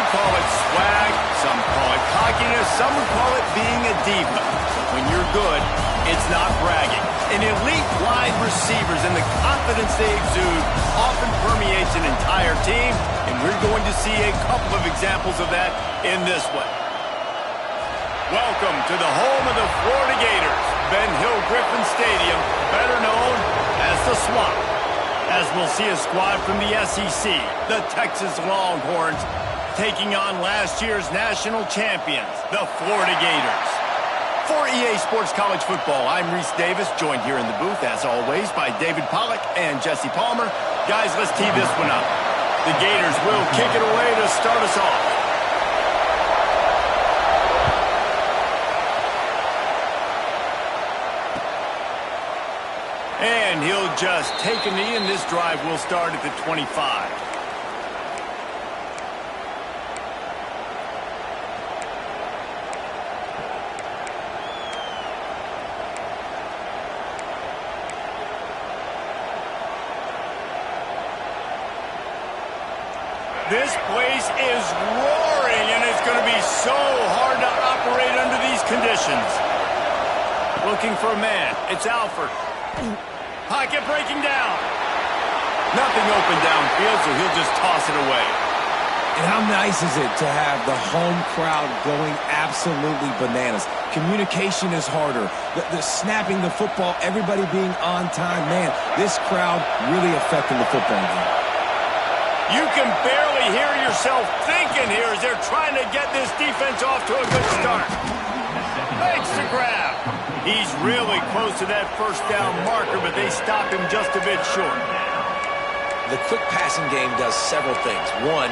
call it swag, some call it cockiness, some would call it being a diva. When you're good, it's not bragging. An elite wide receivers and the confidence they exude often permeates an entire team, and we're going to see a couple of examples of that in this one. Welcome to the home of the Florida Gators, Ben Hill Griffin Stadium, better known as the Swamp. As we'll see a squad from the SEC, the Texas Longhorns, taking on last year's national champions, the Florida Gators. For EA Sports College Football, I'm Reese Davis, joined here in the booth, as always, by David Pollack and Jesse Palmer. Guys, let's tee this one up. The Gators will kick it away to start us off. And he'll just take a knee, and this drive will start at the 25. This place is roaring, and it's going to be so hard to operate under these conditions. Looking for a man. It's Alford. Pocket breaking down. Nothing open downfield, so he'll just toss it away. And how nice is it to have the home crowd going absolutely bananas? Communication is harder. The snapping the football, everybody being on time. Man, this crowd really affecting the football game. You can barely hear yourself thinking here as they're trying to get this defense off to a good start. Makes the grab. He's really close to that first down marker, but they stop him just a bit short. The quick passing game does several things. One,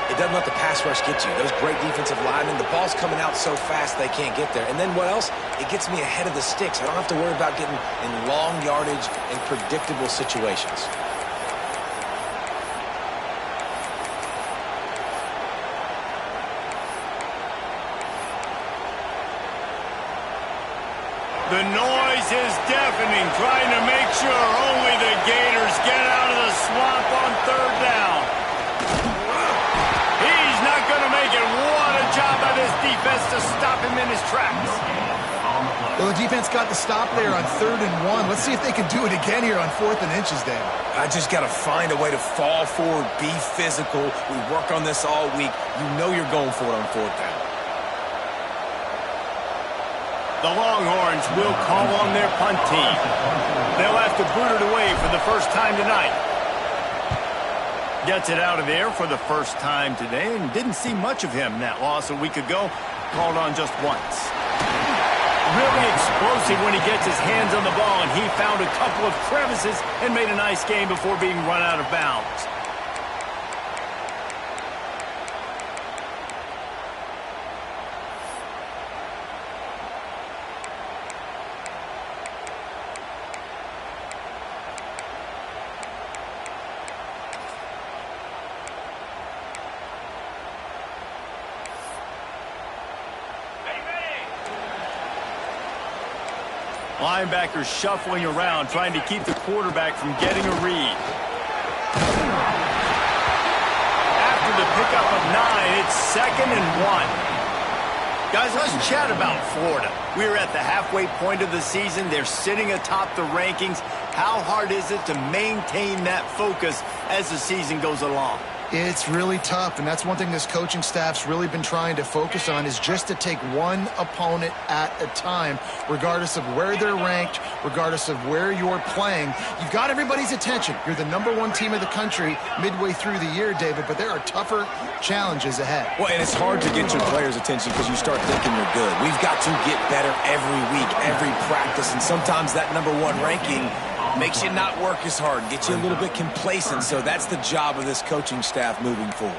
it doesn't let the pass rush get you. Those great defensive linemen, the ball's coming out so fast they can't get there. And then what else? It gets me ahead of the sticks. I don't have to worry about getting in long yardage and predictable situations. The noise is deafening, trying to make sure only the Gators get out of the swamp on third down. He's not going to make it. What a job by this defense to stop him in his tracks. Well, the defense got the stop there on 3rd and 1. Let's see if they can do it again here on 4th and inches, Dave. I just got to find a way to fall forward, be physical. We work on this all week. You know you're going for it on 4th down. The Longhorns will call on their punt team. They'll have to boot it away for the first time tonight. Gets it out of there for the first time today, and didn't see much of him in that loss a week ago. Called on just once. Really explosive when he gets his hands on the ball, and he found a couple of crevices and made a nice game before being run out of bounds. Linebackers shuffling around, trying to keep the quarterback from getting a read. After the pickup of 9, it's 2nd and 1. Guys, let's chat about Florida. We're at the halfway point of the season. They're sitting atop the rankings. How hard is it to maintain that focus as the season goes along? It's really tough, and that's one thing this coaching staff's really been trying to focus on is just to take one opponent at a time, regardless of where they're ranked, regardless of where you're playing. You've got everybody's attention. You're the #1 team of the country midway through the year, David, but there are tougher challenges ahead. Well, and it's hard to get your players' attention because you start thinking you're good. We've got to get better every week, every practice, and sometimes that #1 ranking makes you not work as hard, gets you a little bit complacent. So that's the job of this coaching staff moving forward.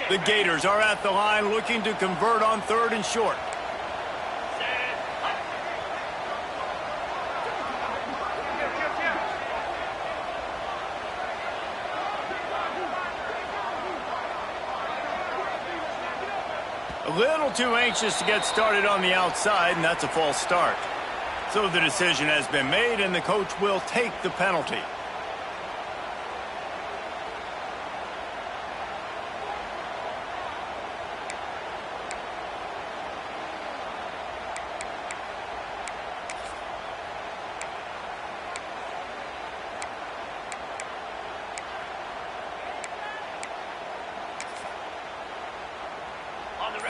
The Gators are at the line looking to convert on 3rd and short. little too anxious to get started on the outside, and that's a false start. So the decision has been made, and the coach will take the penalty.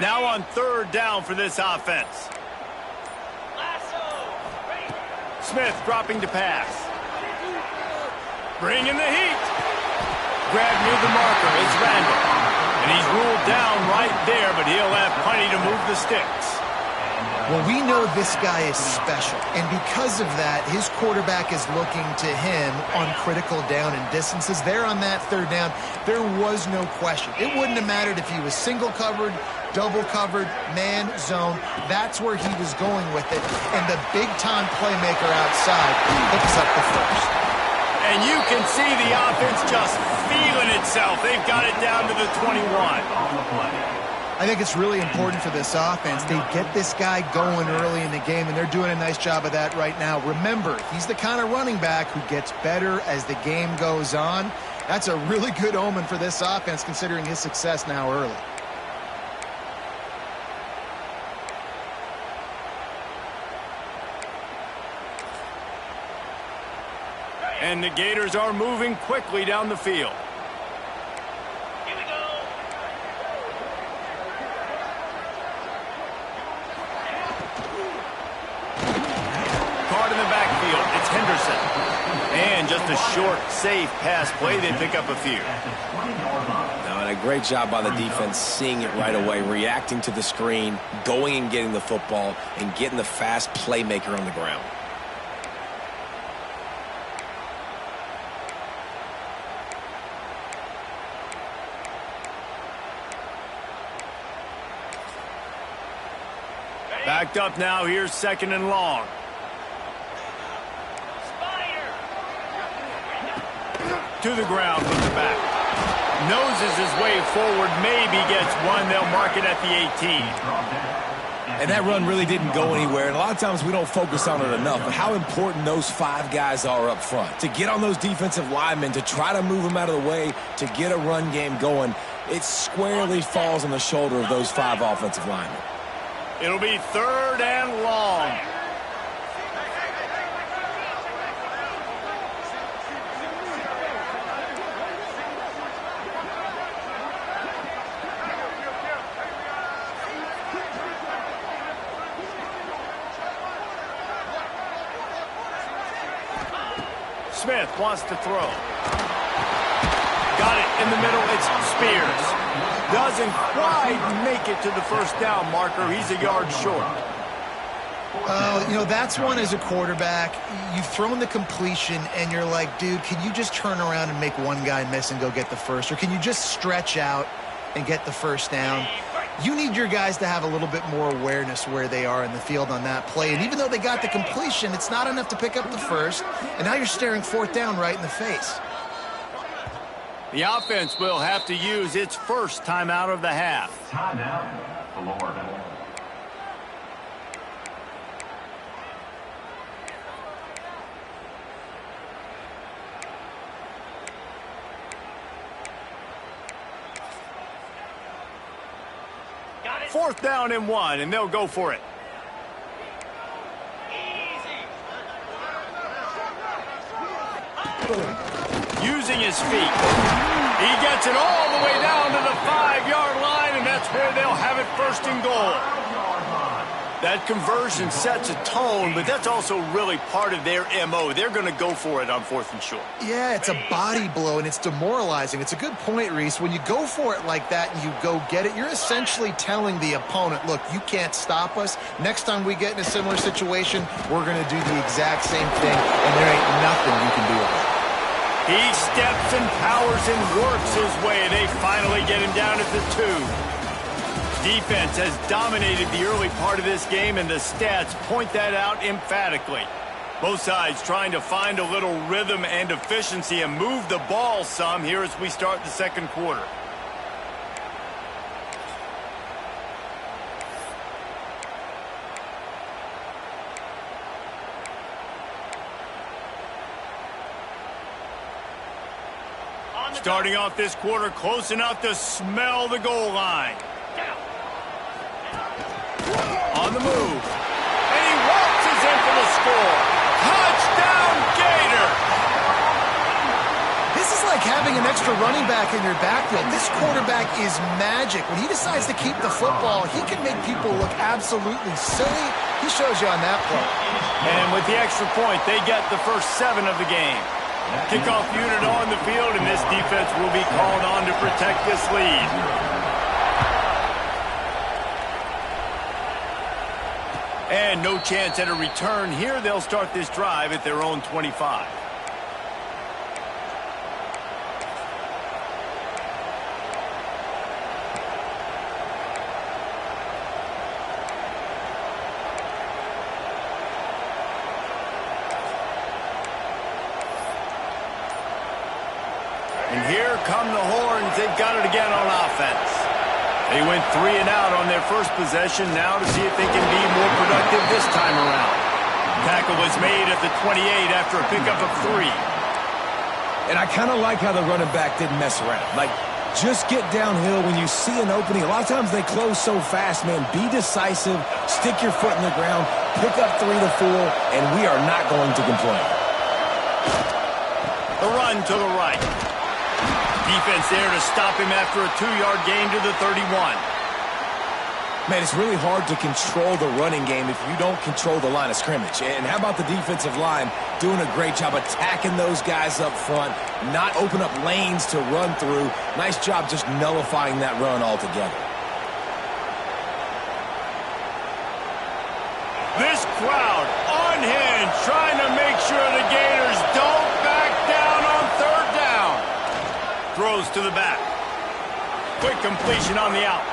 Now on third down for this offense. Smith dropping to pass. Bringing the heat. Grab near the marker is Randall. And he's ruled down right there, but he'll have plenty to move the sticks. Well, we know this guy is special, and because of that, his quarterback is looking to him on critical down and distances. There on that third down, there was no question. It wouldn't have mattered if he was single covered, double covered, man, zone. That's where he was going with it, and the big-time playmaker outside picks up the first. And you can see the offense just feeling itself. They've got it down to the 21. I think it's really important for this offense. They get this guy going early in the game, and they're doing a nice job of that right now. Remember, he's the kind of running back who gets better as the game goes on. That's a really good omen for this offense, considering his success now early. And the Gators are moving quickly down the field. It's Henderson. And just a short, safe pass play. They pick up a few. Now, and a great job by the defense seeing it right away, reacting to the screen, going and getting the football, and getting the fast playmaker on the ground. Backed up now. Here's second and long. To the ground from the back. Noses his way forward, maybe gets one. They'll mark it at the 18. And that run really didn't go anywhere. And a lot of times we don't focus on it enough, but how important those five guys are up front. To get on those defensive linemen, to try to move them out of the way, to get a run game going, it squarely falls on the shoulder of those five offensive linemen. It'll be third and long. Smith wants to throw. Got it in the middle. It's Spears. Doesn't quite make it to the first down marker. He's a yard short. You know, that's one as a quarterback. You've thrown the completion, and you're like, dude, can you just turn around and make one guy miss and go get the first? Or can you just stretch out and get the first down? You need your guys to have a little bit more awareness where they are in the field on that play. And even though they got the completion, it's not enough to pick up the first. And now you're staring fourth down right in the face. The offense will have to use its first timeout of the half. Timeout, Florida. Fourth down and one, and they'll go for it. Using his feet. He gets it all the way down to the 5-yard line, and that's where they'll have it first and goal. That conversion sets a tone, but that's also really part of their MO. They're going to go for it on fourth and short. Yeah, it's a body blow, and it's demoralizing. It's a good point, Reese. When you go for it like that and you go get it, you're essentially telling the opponent, look, you can't stop us. Next time we get in a similar situation, we're going to do the exact same thing, and there ain't nothing you can do about it. He steps and powers and works his way. They finally get him down at the 2. Defense has dominated the early part of this game, and the stats point that out emphatically. Both sides trying to find a little rhythm and efficiency and move the ball some here as we start the second quarter. Starting off this quarter close enough to smell the goal line. On the move. And he waltzes in for the score. Touchdown, Gator! This is like having an extra running back in your backfield. This quarterback is magic. When he decides to keep the football, he can make people look absolutely silly. He shows you on that play. And with the extra point, they get the first 7 of the game. Kickoff unit on the field, and this defense will be called on to protect this lead. And no chance at a return here. They'll start this drive at their own 25. And here come the horns. They've got it again on offense. They went 3 and out on their first possession. Now to see if they can be more productive this time around. Tackle was made at the 28 after a pickup of 3. And I kind of like how the running back didn't mess around. Like, just get downhill when you see an opening. A lot of times they close so fast, man. Be decisive, stick your foot in the ground, pick up 3 to 4, and we are not going to complain. The run to the right. Defense there to stop him after a 2-yard gain to the 31. Man, it's really hard to control the running game if you don't control the line of scrimmage. And how about the defensive line doing a great job attacking those guys up front, not open up lanes to run through. Nice job just nullifying that run altogether. This crowd on hand trying to make sure the Gators don't back down on 3rd down. Throws to the back. Quick completion on the out.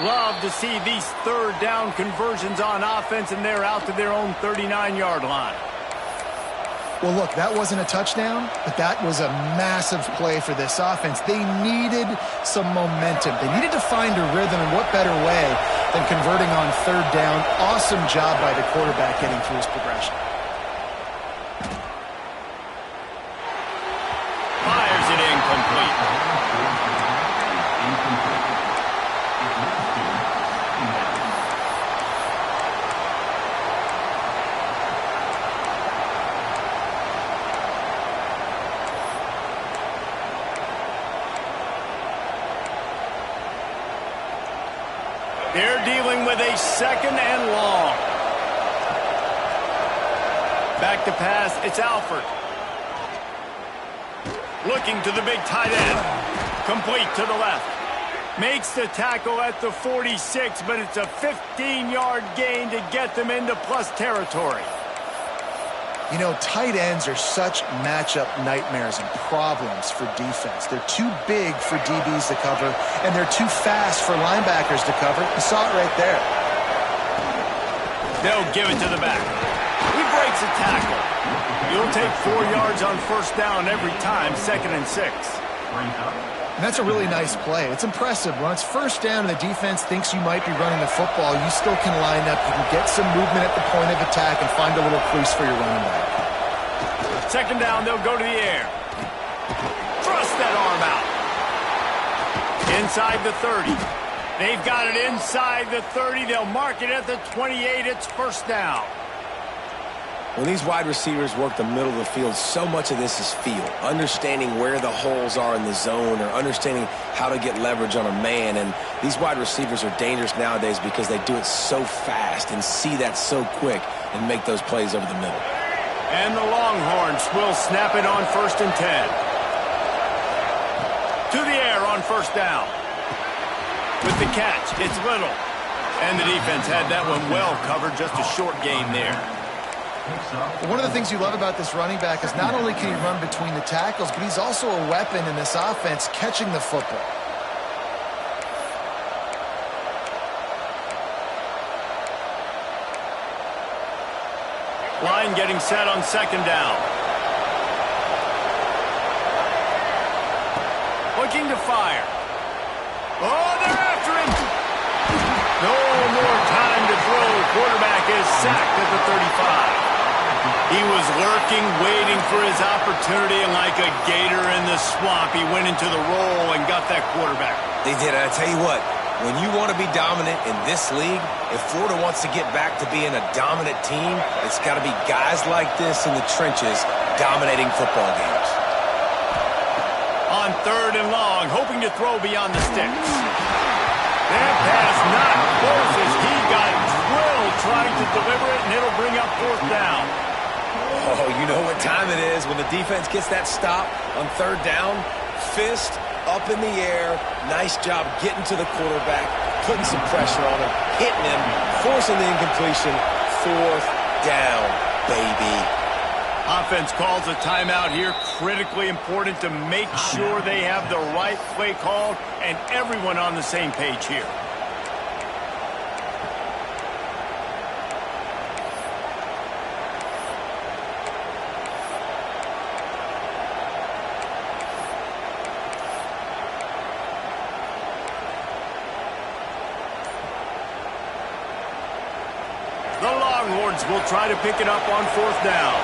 Love to see these 3rd down conversions on offense, and they're out to their own 39-yard line. Well, look, that wasn't a touchdown, but that was a massive play for this offense. They needed some momentum. They needed to find a rhythm, and what better way than converting on 3rd down. Awesome job by the quarterback getting through his progression. Fires it incomplete. They're dealing with a 2nd and long. Back to pass, it's Alford. Looking to the big tight end. Complete to the left. Makes the tackle at the 46, but it's a 15-yard gain to get them into plus territory. You know, tight ends are such matchup nightmares and problems for defense. They're too big for DBs to cover, and they're too fast for linebackers to cover. You saw it right there. They'll give it to the back. He breaks a tackle. You'll take 4 yards on 1st down every time, 2nd and 6. And that's a really nice play. It's impressive. When it's 1st down and the defense thinks you might be running the football, you still can line up. You can get some movement at the point of attack and find a little crease for your running back. 2nd down, they'll go to the air. Thrust that arm out. Inside the 30. They've got it inside the 30. They'll mark it at the 28. It's 1st down. When these wide receivers work the middle of the field, so much of this is feel. Understanding where the holes are in the zone, or understanding how to get leverage on a man. And these wide receivers are dangerous nowadays because they do it so fast and see that so quick and make those plays over the middle. And the Longhorns will snap it on 1st and 10. To the air on 1st down. With the catch, it's Little. And the defense had that one well covered, just a short gain there. One of the things you love about this running back is not only can he run between the tackles, but he's also a weapon in this offense catching the football. Line getting set on 2nd down. Looking to fire. Oh, they're after him. No more time to throw. Quarterback is sacked at the 35. He was lurking, waiting for his opportunity, and like a gator in the swamp, he went into the roll and got that quarterback. They did, and I tell you what, when you want to be dominant in this league, if Florida wants to get back to being a dominant team, it's got to be guys like this in the trenches dominating football games. On 3rd and long, hoping to throw beyond the sticks. That pass not close as he got drilled trying to deliver it, and it'll bring up 4th down. Oh, you know what time it is when the defense gets that stop on 3rd down. Fist up in the air. Nice job getting to the quarterback, putting some pressure on him, hitting him, forcing the incompletion. 4th down, baby. Offense calls a timeout here. Critically important to make sure they have the right play called and everyone on the same page here. The Longhorns will try to pick it up on 4th down.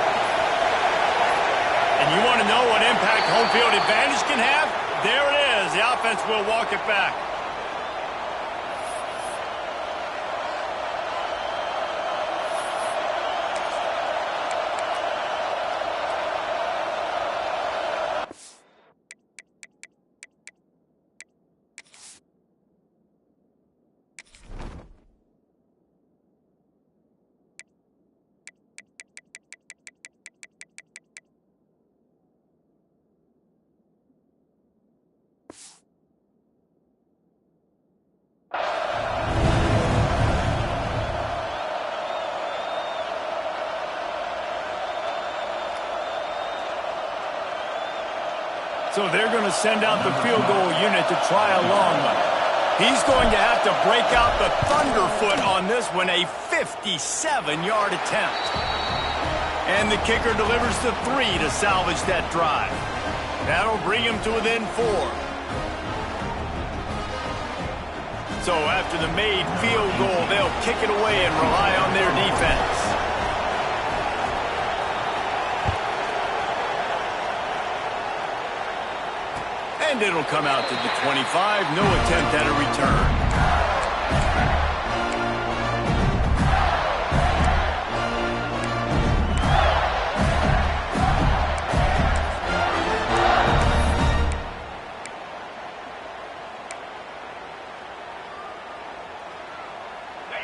And you want to know what impact home field advantage can have? There it is. The offense will walk it back. So they're going to send out the field goal unit to try a long one. He's going to have to break out the thunderfoot on this one, a 57-yard attempt. And the kicker delivers the 3 to salvage that drive. That'll bring him to within 4. So after the made field goal, they'll kick it away and rely on their defense. And it'll come out to the 25. No attempt at a return.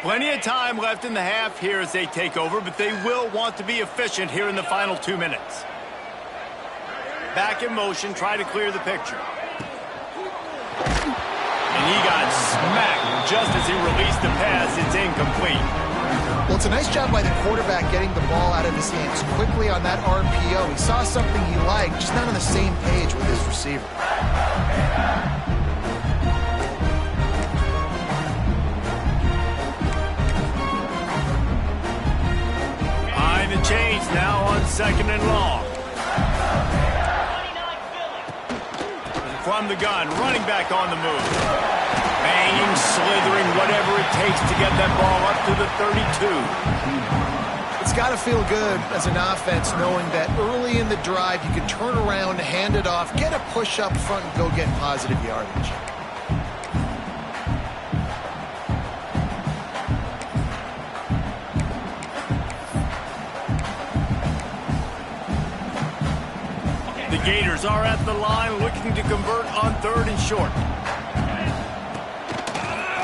Plenty of time left in the half here as they take over, but they will want to be efficient here in the final 2 minutes. Back in motion, try to clear the picture. And he got smacked just as he released the pass. It's incomplete. Well, it's a nice job by the quarterback getting the ball out of his hands quickly on that RPO. He saw something he liked, just not on the same page with his receiver. Behind the chains now on 2nd and long. From the gun, running back on the move. Banging, slithering, whatever it takes to get that ball up to the 32. It's got to feel good as an offense knowing that early in the drive you can turn around, hand it off, get a push up front, and go get positive yardage. The Gators are at the line looking to convert on 3rd and short.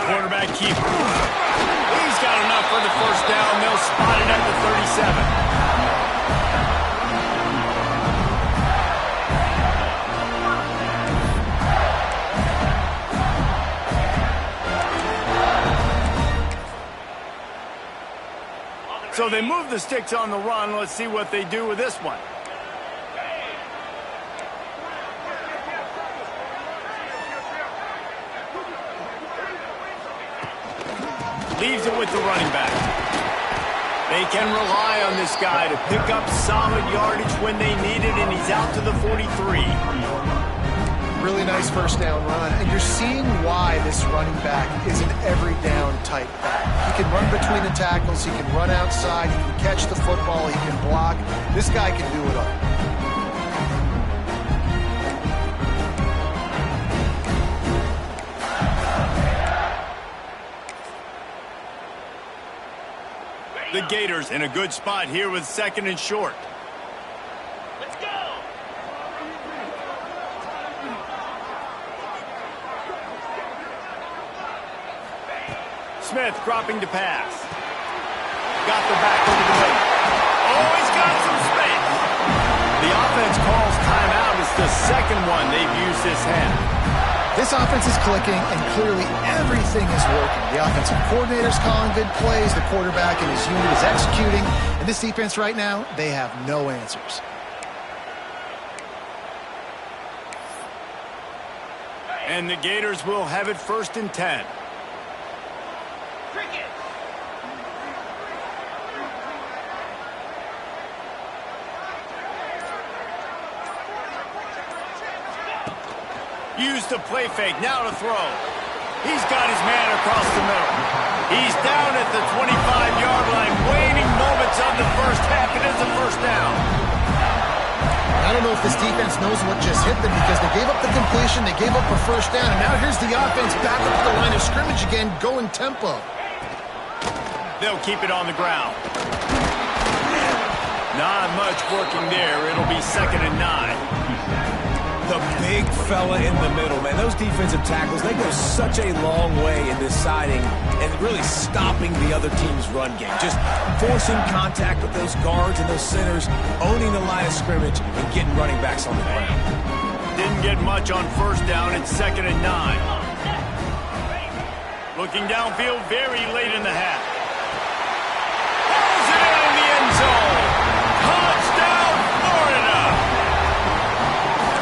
Quarterback keeper. He's got enough for the 1st down. They'll spot it at the 37. So they move the sticks on the run. Let's see what they do with this one. Leaves it with the running back. They can rely on this guy to pick up solid yardage when they need it, and he's out to the 43. Really nice first down run, and you're seeing why this running back is an every down type back. He can run between the tackles, he can run outside, he can catch the football, he can block. This guy can do it all. The Gators in a good spot here with 2nd and short. Smith dropping to pass. Got the back over the middle. Oh, he's got some space. The offense calls timeout. It's the 2nd one they've used this half. This offense is clicking, and clearly everything is working. The offensive coordinator's calling good plays. The quarterback and his unit is executing. And this defense right now, they have no answers. And the Gators will have it 1st and 10. Used the play fake, now to throw. He's got his man across the middle. He's down at the 25-yard line, waning moments of the first half. It is a first down. I don't know if this defense knows what just hit them because they gave up the completion, they gave up a first down, and now here's the offense back up to the line of scrimmage again, going tempo. They'll keep it on the ground. Not much working there. It'll be 2nd and 9. The big fella in the middle, man. Those defensive tackles, they go such a long way in deciding and really stopping the other team's run game. Just forcing contact with those guards and those centers, owning the line of scrimmage, and getting running backs on the ground. Didn't get much on first down. It's 2nd and 9. Looking downfield very late in the half. Pulls it in the end zone. Touchdown, Florida!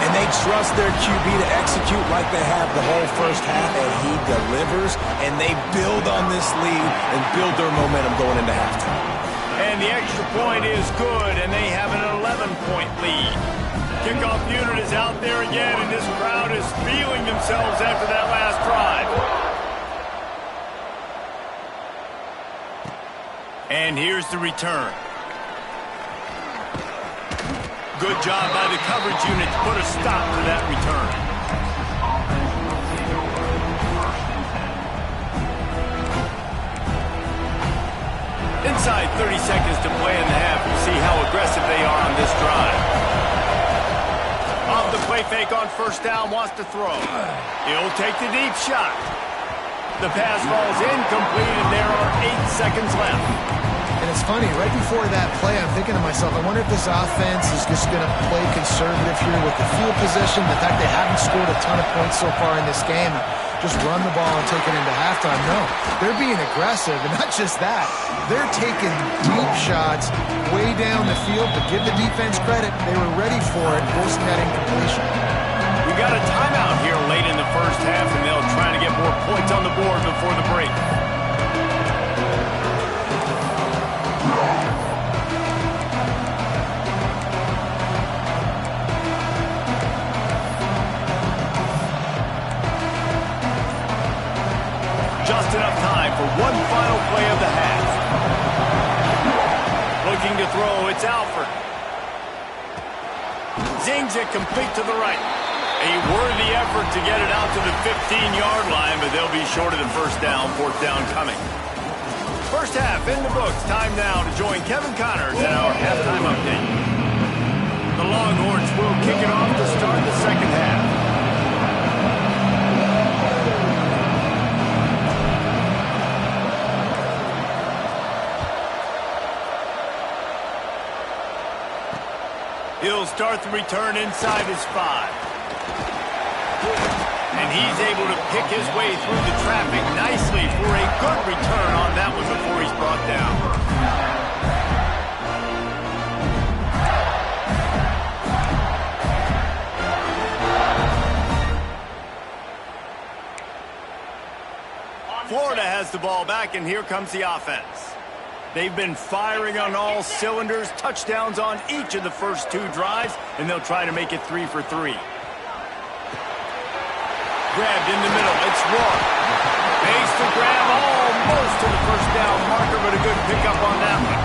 And they trust their QB to execute like they have the whole first half, and he delivers, and they build on this lead and build their momentum going into halftime. And the extra point is good, and they have an 11-point lead. Kickoff unit is out there again, and this crowd is feeling themselves after that last drive. And here's the return. Good job by the coverage unit to put a stop to that return. Inside 30 seconds to play in the half. We'll see how aggressive they are on this drive. Off the play fake on first down, wants to throw. He'll take the deep shot. The pass falls incomplete, and there are 8 seconds left. And it's funny, right before that play, I'm thinking to myself, I wonder if this offense is just going to play conservative here with the field position, the fact they haven't scored a ton of points so far in this game, just run the ball and take it into halftime. No, they're being aggressive, and not just that. They're taking deep shots way down the field, but give the defense credit. They were ready for it, forcing that incompletion. We got a timeout here late in the first half, and they'll try to get more points on the board before the break. Just enough time for one final play of the half. Looking to throw, it's Alford. Zings it complete to the right. A worthy effort to get it out to the 15-yard line, but they'll be short of the first down, 4th down coming. First half in the books. Time now to join Kevin Connors in our halftime update. The Longhorns will kick it off to start the second half. He'll start the return inside his 5. And he's able to pick his way through the traffic nicely for a good return on that one before he's brought down. Florida has the ball back, and here comes the offense. They've been firing on all cylinders, touchdowns on each of the first 2 drives, and they'll try to make it 3 for 3. grabbed in the middle. It's Rourke. Makes the grab almost to the first down marker, but a good pickup on that one.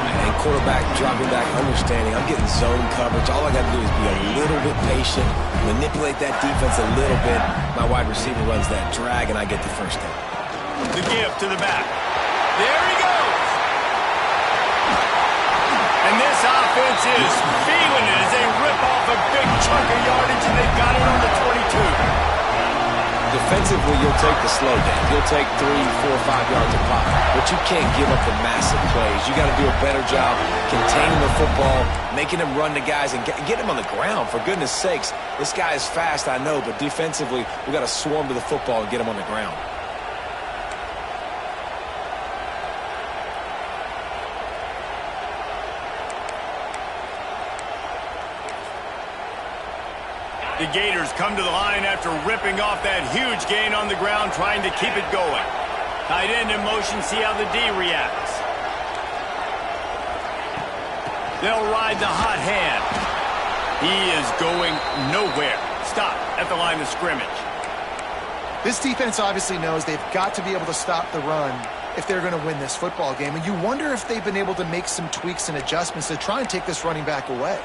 And quarterback dropping back, understanding I'm getting zone coverage. All I got to do is be a little bit patient, manipulate that defense a little bit. My wide receiver runs that drag, and I get the first down. The give to the back. There he goes. And this offense is feeling it as they rip off a big chunk of yardage, and they've got it on the 22. Defensively, you'll take the slow down. You'll take 3, 4, 5 yards a pop, but you can't give up the massive plays. You got to do a better job containing the football, making them run to guys, and get them on the ground. For goodness sakes, this guy is fast, I know, but defensively, we got to swarm to the football and get him on the ground. The Gators come to the line after ripping off that huge gain on the ground, trying to keep it going. Tight end in motion, see how the D reacts. They'll ride the hot hand. He is going nowhere. Stop at the line of scrimmage. This defense obviously knows they've got to be able to stop the run if they're going to win this football game. And you wonder if they've been able to make some tweaks and adjustments to try and take this running back away.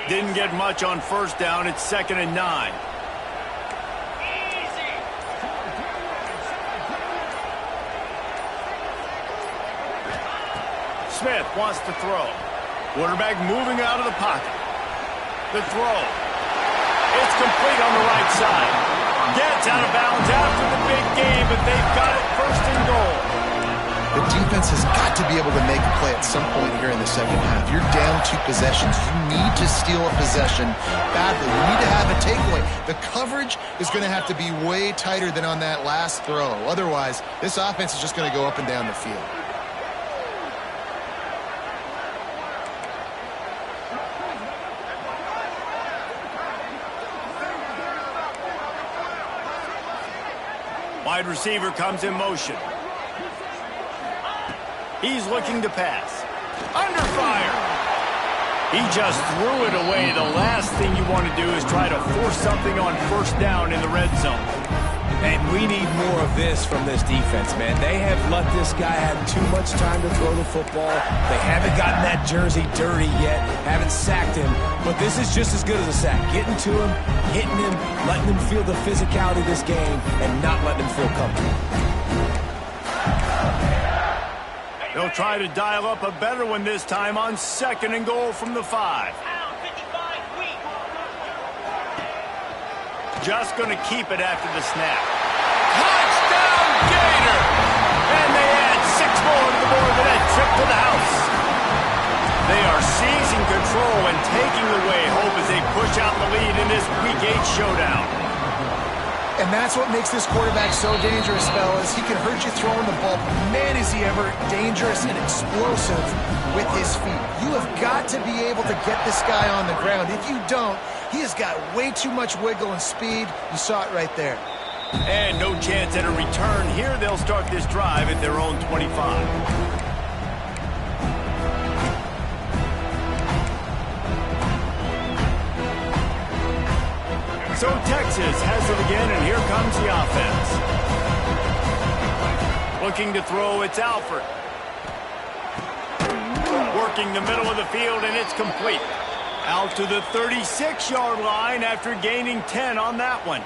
Didn't get much on first down. It's 2nd and 9. Smith wants to throw. Quarterback moving out of the pocket. The throw. It's complete on the right side. Gets out of bounds after the big game, but they've got it 1st and goal. The defense has got to be able to make a play at some point here in the second half. You're down 2 possessions. You need to steal a possession badly. You need to have a takeaway. The coverage is going to have to be way tighter than on that last throw. Otherwise, this offense is just going to go up and down the field. Wide receiver comes in motion. He's looking to pass. Under fire. He just threw it away. The last thing you want to do is try to force something on first down in the red zone. And we need more of this from this defense, man. They have let this guy have too much time to throw the football. They haven't gotten that jersey dirty yet, haven't sacked him. But this is just as good as a sack. Getting to him, hitting him, letting him feel the physicality of this game, and not letting him feel comfortable. They'll try to dial up a better one this time on 2nd and goal from the 5. Just going to keep it after the snap. Touchdown, Gator! And they add 6 more to the board with that trip to the house. They are seizing control and taking away hope as they push out the lead in this Week 8 showdown. And that's what makes this quarterback so dangerous, fellas. He can hurt you throwing the ball. Man, is he ever dangerous and explosive with his feet. You have got to be able to get this guy on the ground. If you don't, he has got way too much wiggle and speed. You saw it right there. And no chance at a return here. They'll start this drive at their own 25. So Texas has it again, and here comes the offense. Looking to throw, it's Alford. Working the middle of the field, and it's complete. Out to the 36-yard line after gaining 10 on that one.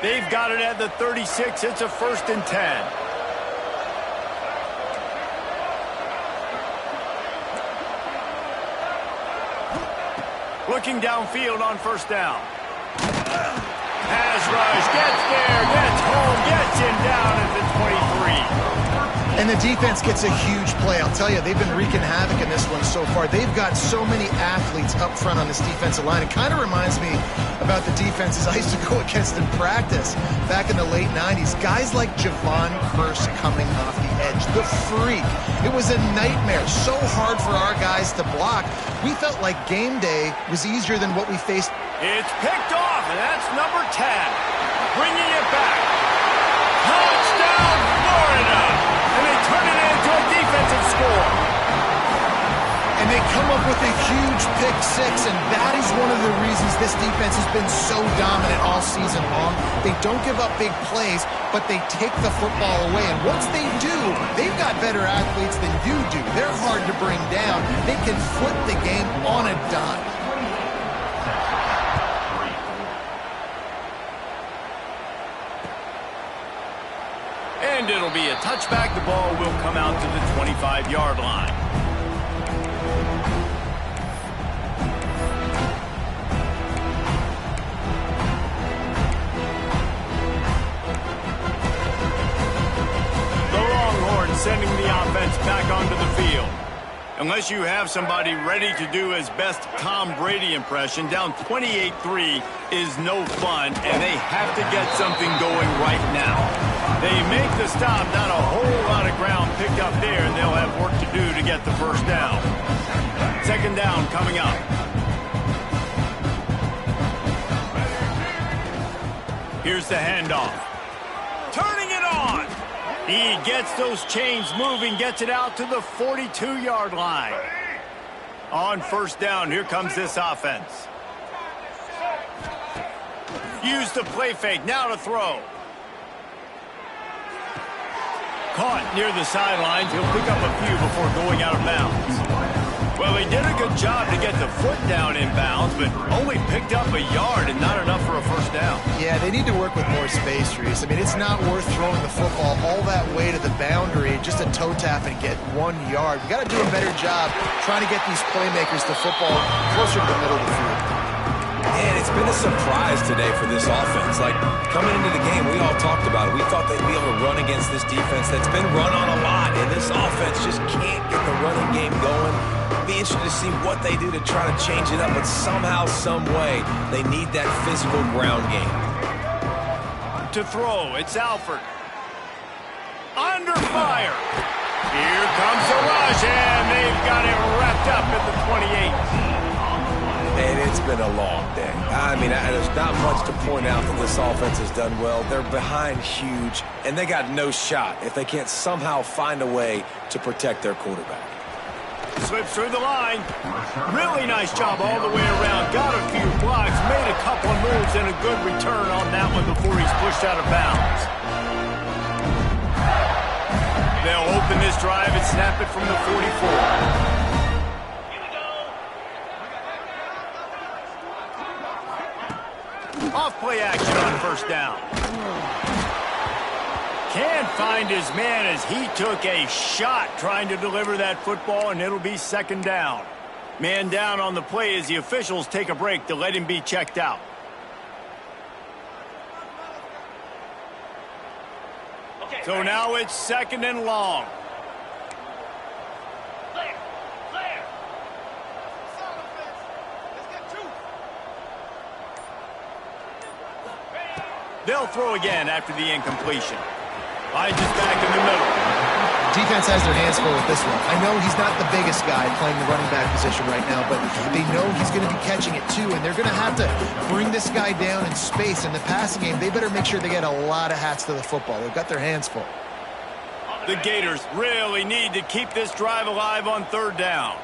They've got it at the 36. It's a 1st and 10. Looking downfield on first down. Pass rush, gets there, gets home, gets him down at the 23. And the defense gets a huge play. I'll tell you, they've been wreaking havoc in this one so far. They've got so many athletes up front on this defensive line. It kind of reminds me about the defenses I used to go against in practice back in the late 90s. Guys like Javon Curse coming off the edge. The freak. It was a nightmare. So hard for our guys to block. We felt like game day was easier than what we faced. It's picked off, and that's number 10. Bringing it back. Touchdown, Florida. And they turn it into a defensive score. And they come up with a huge pick six, and that is one of the reasons this defense has been so dominant all season long. They don't give up big plays, but they take the football away. And once they do, they've got better athletes than you do. They're hard to bring down. They can flip the game on a dime. And it'll be a touchback. The ball will come out to the 25-yard line. Sending the offense back onto the field. Unless you have somebody ready to do his best Tom Brady impression, down 28-3 is no fun, and they have to get something going right now. They make the stop, not a whole lot of ground picked up there, and they'll have work to do to get the first down. Second down coming up. Here's the handoff. Turning it on. He gets those chains moving, gets it out to the 42-yard line. On first down, here comes this offense. Use the play fake, now to throw. Caught near the sidelines, he'll pick up a few before going out of bounds. Well, he did a good job to get the foot down in bounds, but only picked up a yard and not enough for a first down. Yeah, they need to work with more space, Reese. I mean, it's not worth throwing the football all that way to the boundary, just a toe tap and get 1 yard. We got to do a better job trying to get these playmakers the football closer to the middle of the field. And it's been a surprise today for this offense. Like, coming into the game, we all talked about it. We thought they'd be able to run against this defense that's been run on a lot, and this offense just can't get the running game going. Be interested to see what they do to try to change it up, but somehow, some way, they need that physical ground game. To throw, it's Alford. Under fire. Here comes the rush, and they've got it wrapped up at the 28. And it's been a long day. I mean, there's not much to point out that this offense has done well. They're behind huge, and they got no shot if they can't somehow find a way to protect their quarterback. Slips through the line. Really nice job all the way around. Got a few blocks, made a couple of moves, and a good return on that one before he's pushed out of bounds. They'll open this drive and snap it from the 44. Off play action on first down. Can't find his man as he took a shot trying to deliver that football, and it'll be second down. Man down on the play as the officials take a break to let him be checked out. So now it's second and long. They'll throw again after the incompletion. Finds it back in the middle. Defense has their hands full with this one. I know he's not the biggest guy playing the running back position right now, but they know he's going to be catching it too, and they're going to have to bring this guy down in space. In the passing game, they better make sure they get a lot of hats to the football. They've got their hands full. The Gators really need to keep this drive alive on third down.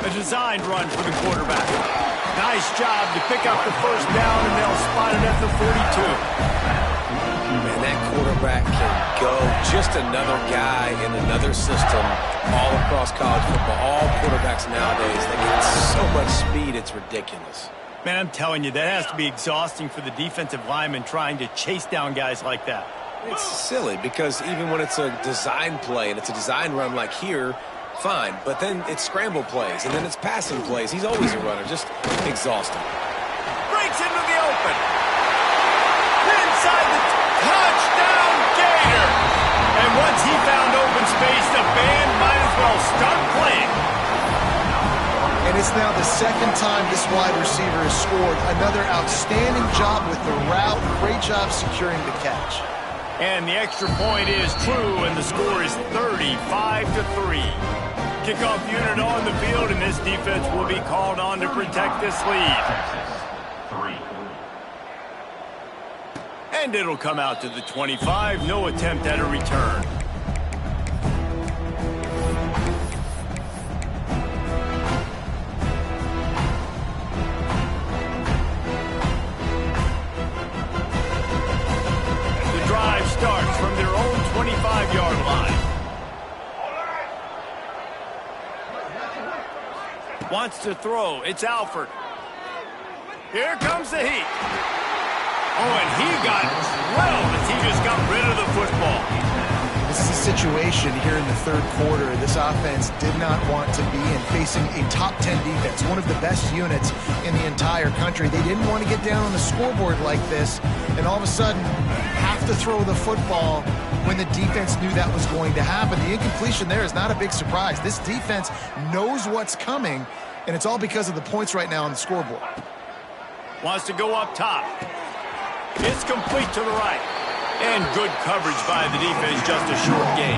A designed run for the quarterback. Nice job to pick up the first down, and they'll spot it at the 42. Man, that quarterback can go. Just another guy in another system all across college football. All quarterbacks nowadays, they get so much speed, it's ridiculous. Man, I'm telling you, that has to be exhausting for the defensive lineman trying to chase down guys like that. It's silly because even when it's a design play and it's a design run like here, fine, but then it's scramble plays, and then it's passing plays. He's always a runner, just exhausting. Breaks into the open. Inside the touchdown, Gator. And once he found open space, the band might as well start playing. And it's now the second time this wide receiver has scored. Another outstanding job with the route. Great job securing the catch. And the extra point is true, and the score is 35-3. Kickoff unit on the field, and this defense will be called on to protect this lead. And it'll come out to the 25. No attempt at a return. The drive starts from their own 25-yard line. Wants to throw. It's Alford. Here comes the heat. Oh, and he got drilled as he just got rid of the football. This is a situation here in the third quarter this offense did not want to be in, facing a top 10 defense, one of the best units in the entire country. They didn't want to get down on the scoreboard like this and all of a sudden have to throw the football when the defense knew that was going to happen. The incompletion there is not a big surprise. This defense knows what's coming, and it's all because of the points right now on the scoreboard. Wants to go up top. It's complete to the right. And good coverage by the defense, just a short gain.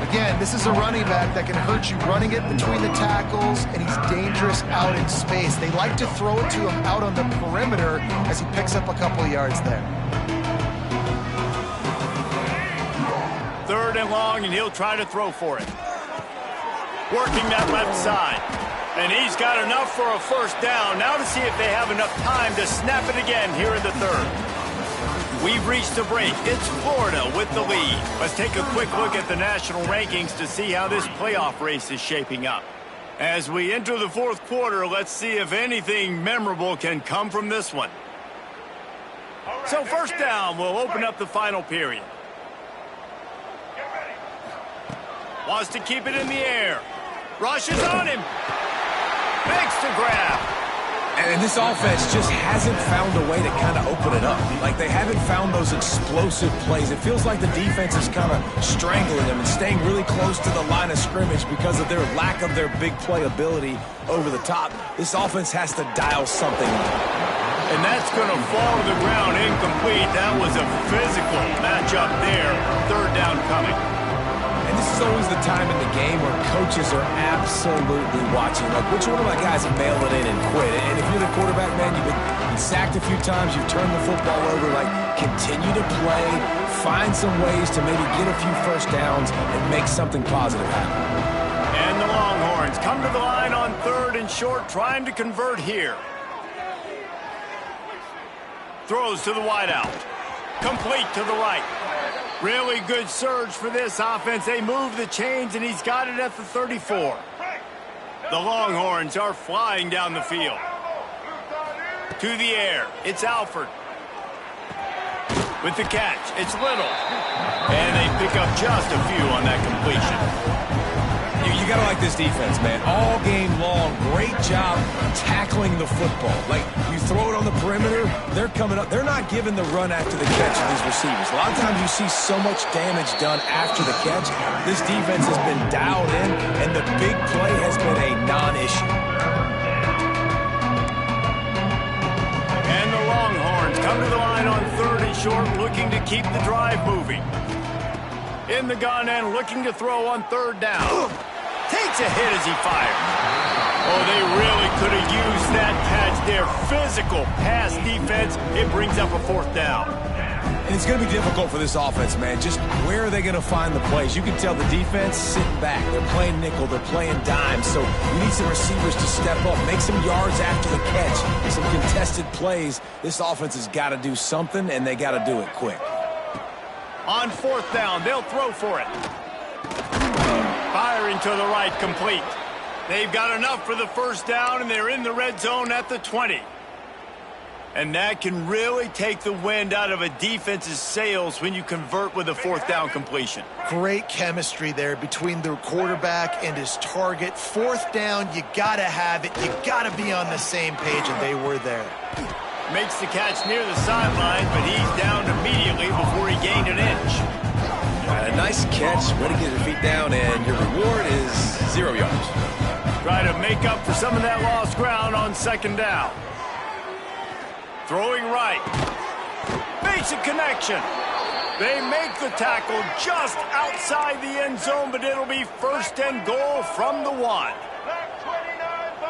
Again, this is a running back that can hurt you running it between the tackles, and he's dangerous out in space. They like to throw it to him out on the perimeter as he picks up a couple of yards there. Third and long, and he'll try to throw for it. Working that left side. And he's got enough for a first down. Now to see if they have enough time to snap it again here in the third. We've reached a break. It's Florida with the lead. Let's take a quick look at the national rankings to see how this playoff race is shaping up. As we enter the fourth quarter, let's see if anything memorable can come from this one. So first down, we'll open up the final period. Wants to keep it in the air. Rushes on him. Makes the grab. And this offense just hasn't found a way to kind of open it up. Like, they haven't found those explosive plays. It feels like the defense is kind of strangling them and staying really close to the line of scrimmage because of their lack of their big play ability over the top. This offense has to dial something up. And that's going to fall to the ground incomplete. That was a physical matchup there. Third down coming. And this is always the time in the game where coaches are absolutely watching. Like, which one of my guys have mailed it in and quit? And if you're the quarterback, man, you've been sacked a few times, you've turned the football over. Like, continue to play, find some ways to maybe get a few first downs and make something positive happen. And the Longhorns come to the line on third and short, trying to convert here. Throws to the wideout. Complete to the right. Really good surge for this offense. They move the chains, and he's got it at the 34. The Longhorns are flying down the field. To the air, it's Alford. With the catch, it's Little. And they pick up just a few on that completion. You got to like this defense, man. All game long, great job tackling the football. Like, you throw it on the perimeter, they're coming up. They're not giving the run after the catch to these receivers. A lot of times you see so much damage done after the catch. This defense has been dialed in, and the big play has been a non-issue. And the Longhorns come to the line on third and short, looking to keep the drive moving. In the gun and looking to throw on third down. Takes a hit as he fired. Oh, they really could have used that catch there. Physical pass defense. It brings up a fourth down. And it's going to be difficult for this offense, man. Just where are they going to find the plays? You can tell the defense sitting back. They're playing nickel. They're playing dime. So you need some receivers to step up, make some yards after the catch, some contested plays. This offense has got to do something, and they got to do it quick. On fourth down, they'll throw for it. Firing to the right, complete. They've got enough for the first down, and they're in the red zone at the 20. And that can really take the wind out of a defense's sails when you convert with a fourth down completion. Great chemistry there between the quarterback and his target. Fourth down, you got to have it. You got to be on the same page, and they were there. Makes the catch near the sideline, but he's down immediately before he gained an inch. A nice catch, way to get your feet down, and your reward is 0 yards. Try to make up for some of that lost ground on second down. Throwing right. Makes a connection. They make the tackle just outside the end zone, but it'll be first and goal from the 1.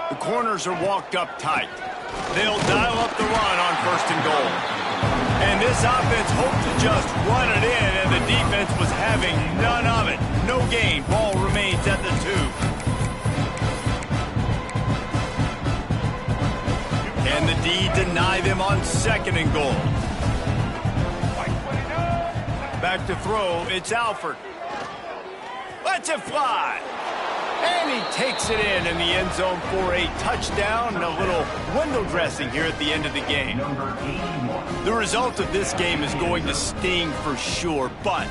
The corners are walked up tight. They'll dial up the run on first and goal. And this offense hoped to just run it in, and the defense was having none of it. No gain. Ball remains at the 2. Can the D deny them on 2nd and goal? Back to throw. It's Alford. Lets it fly. And he takes it in the end zone for a touchdown and a little window dressing here at the end of the game. The result of this game is going to sting for sure, but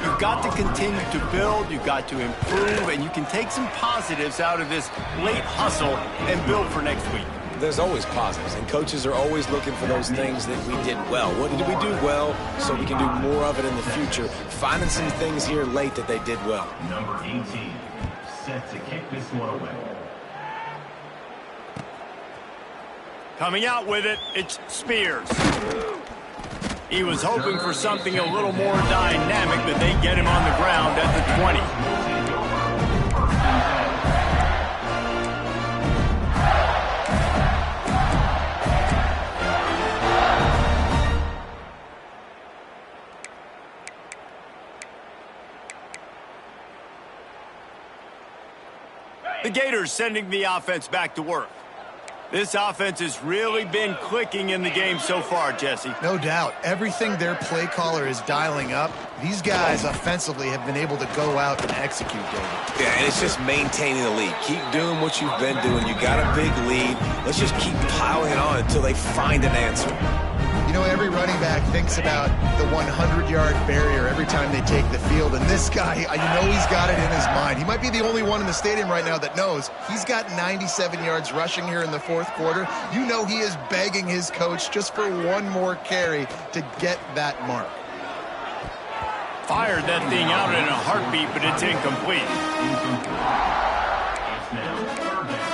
you've got to continue to build, you've got to improve, and you can take some positives out of this late hustle and build for next week. There's always positives, and coaches are always looking for those things that we did well. What did we do well so we can do more of it in the future? Finding some things here late that they did well. Number 18, set to kick this one away. Coming out with it, it's Spears. He was hoping for something a little more dynamic, but they get him on the ground at the 20. The Gators sending the offense back to work. This offense has really been clicking in the game so far, Jesse. No doubt. Everything their play caller is dialing up, these guys offensively have been able to go out and execute, David. Yeah, and it's just maintaining the lead. Keep doing what you've been doing. You got a big lead. Let's just keep piling it on until they find an answer. You know, every running back thinks about the 100-yard barrier every time they take the field, and this guy, you know he's got it in his mind. He might be the only one in the stadium right now that knows he's got 97 yards rushing here in the 4th quarter. You know he is begging his coach just for one more carry to get that mark. Fired that thing out in a heartbeat, but it's incomplete. It's now 3rd down.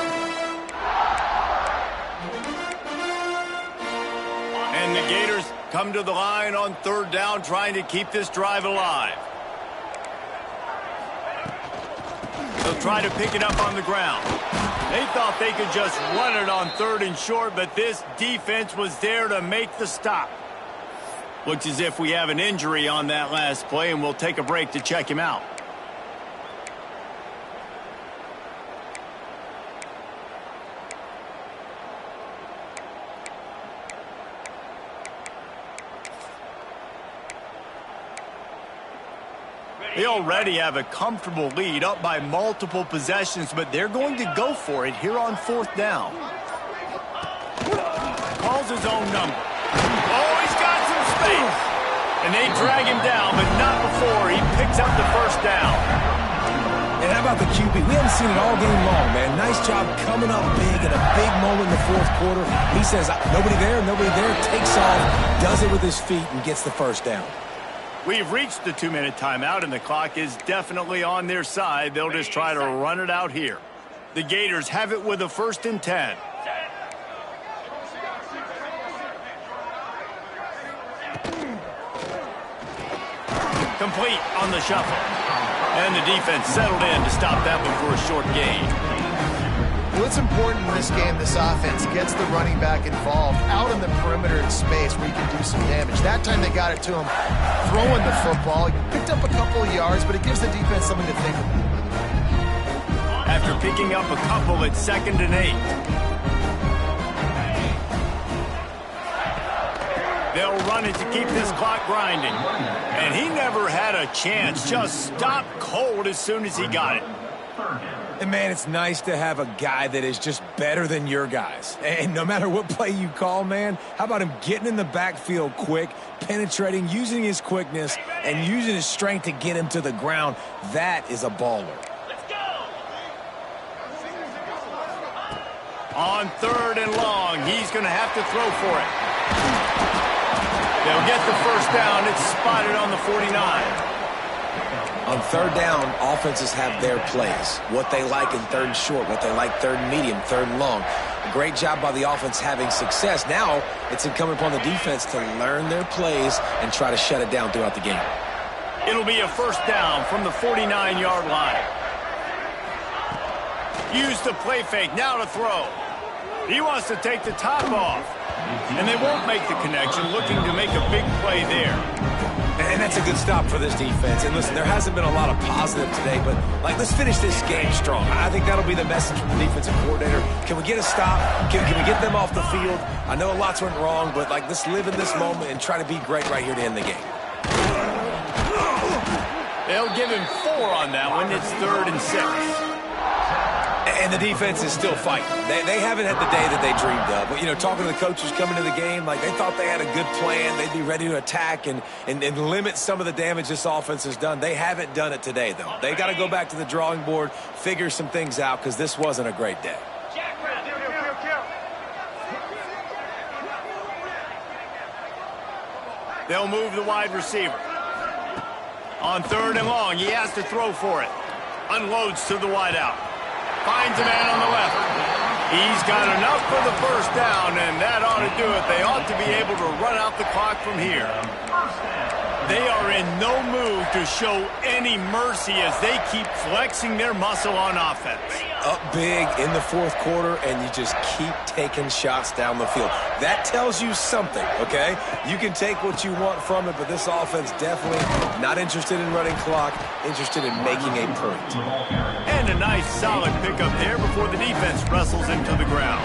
And the Gators come to the line on 3rd down, trying to keep this drive alive. They'll try to pick it up on the ground. They thought they could just run it on 3rd and short, but this defense was there to make the stop. Looks as if we have an injury on that last play, and we'll take a break to check him out. They already have a comfortable lead, up by multiple possessions, but they're going to go for it here on 4th down. Calls his own number. Oh, he's got some space. And they drag him down, but not before he picks up the 1st down. And how about the QB? We haven't seen it all game long, man. Nice job coming up big in a big moment in the 4th quarter. He says, nobody there, takes off, does it with his feet, and gets the 1st down. We've reached the 2-minute timeout, and the clock is definitely on their side. They'll just try to run it out here. The Gators have it with a 1st and 10. Complete on the shuffle. And the defense settled in to stop that one for a short gain. Well, it's important in this game, this offense gets the running back involved out in the perimeter space where you can do some damage. That time they got it to him throwing the football. He picked up a couple of yards, but it gives the defense something to think about. After picking up a couple, it's 2nd and 8. They'll run it to keep this clock grinding. And he never had a chance. Just stopped cold as soon as he got it. And, man, it's nice to have a guy that is just better than your guys. And no matter what play you call, man, how about him getting in the backfield quick, penetrating, using his quickness, and using his strength to get him to the ground? That is a baller. On 3rd and long, he's going to have to throw for it. They'll get the 1st down. It's spotted on the 49. On 3rd down, offenses have their plays. What they like in 3rd and short, what they like 3rd and medium, 3rd and long. A great job by the offense having success. Now it's incumbent upon the defense to learn their plays and try to shut it down throughout the game. It'll be a 1st down from the 49-yard line. Use the play fake, now to throw. He wants to take the top off. And they won't make the connection, looking to make a big play there. And that's a good stop for this defense. And listen, there hasn't been a lot of positive today, but let's finish this game strong. I think that'll be the message from the defensive coordinator. Can we get a stop? Can we get them off the field? I know lots went wrong, but let's live in this moment and try to be great right here to end the game. They'll give him 4 on that one. It's 3rd and 6. And the defense is still fighting. They haven't had the day that they dreamed of. But, talking to the coaches coming to the game, they thought they had a good plan. They'd be ready to attack and limit some of the damage this offense has done. They haven't done it today, though. They got to go back to the drawing board, figure some things out, because this wasn't a great day. They'll move the wide receiver. On 3rd and long, he has to throw for it. Unloads to the wideout. Finds a man on the left. He's got enough for the first down, and that ought to do it. They ought to be able to run out the clock from here. They are in no mood to show any mercy as they keep flexing their muscle on offense. Up big in the 4th quarter, and you just keep taking shots down the field. That tells you something, okay? You can take what you want from it, but this offense definitely not interested in running clock, interested in making a point. And a nice solid pickup there before the defense wrestles him to the ground.